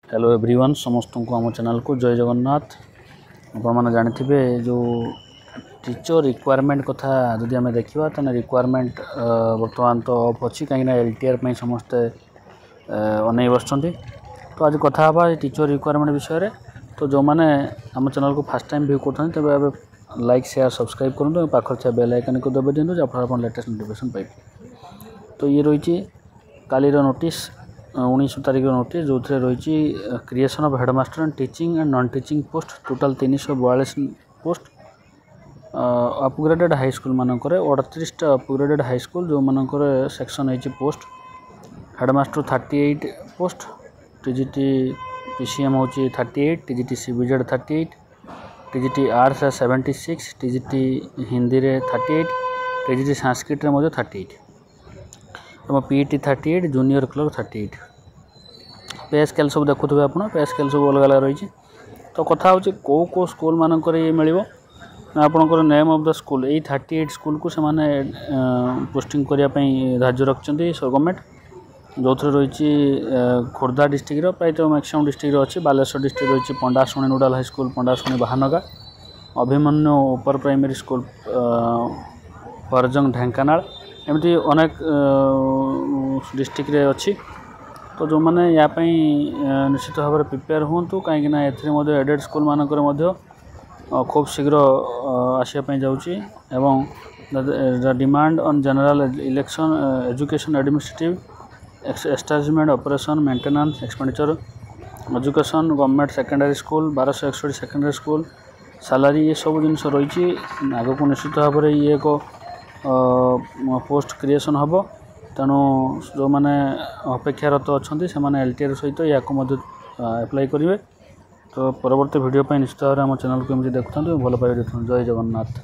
Hello everyone समस्त को आम चैनल को जय जगन्नाथ। आपने जानी जो टीचर रिक्वायरमेंट कथा जदि आम देखा तो रिक्वायरमेंट बर्तमान तो अफ अच्छी कहीं एलटीआर पर समस्ते अनै बस। तो आज कथा टीचर रिक्वायरमेंट विषय तो जो मैंने आम चैनल को फास्ट टाइम व्यू करते तेज लाइक शेयर सब्सक्राइब करूँ पाखर थे बेल आइकन को दबे दिखाँ जहाँफल लेटेस्ट नोटिफिकेशन पाइबे। तो ये रही कालीर नोटिस 19 तारीख नोटिस जो रही creation of headmaster and teaching and non teaching post total 342 post upgraded high school मानक 38 अपग्रेडेड हाई स्कूल जो मानक सेक्शन है post headmaster 38 post TGT PCM हो 38 TGT CBZ 38 TGT arts 76 TGT Hindi रे 38 टीजीटी संस्कृत 38 तुम पीटी 38 जूनियर क्लर्क 38 पे scale सब देखुए आप पे स्केल सब अलग अलग रही। तो कथा हूँ कौ स्कूल मानक ये मिल आपंकर नेम ऑफ द स्कूल यही 38 स्कूल को सेमाने पोस्टिंग करने धार्य रखिंट गवर्नमेंट जो रही खोर्धा डिस्ट्रिक्ट प्राय तो मैक्सिमम डिस्ट्रिक्ट अच्छी बालेश्वर डिस्ट्रिक्ट रही पंडाशुणी नोडाल हाई स्कूल पंडाशुणी बाहानगा अभिमन्यु उपर प्राइमरी स्कूल परजंग ढेंकानाल एमती अनेक डिस्ट्रिक्ट रे अच्छी। तो जो मैंने या निश्चित भाव में प्रिपेयर हूँ कहीं एडेड स्कूल मानक खूब शीघ्र आसापी जाऊँगी the demand on general election education administrative establishment operation maintenance expenditure education government secondary school 1261 secondary school salary ये सब जिन रही आग को निश्चित भाव में ये एक पोस्ट क्रिएशन हम तेणु जो मैंने अपेक्षारत अच्छा से एलटीआर सहित या एप्लाई करेंगे। तो परवर्ती वीडियो निश्चित भाव में आम चैनल को एमती देखुं भल पाइबे। जय जगन्नाथ।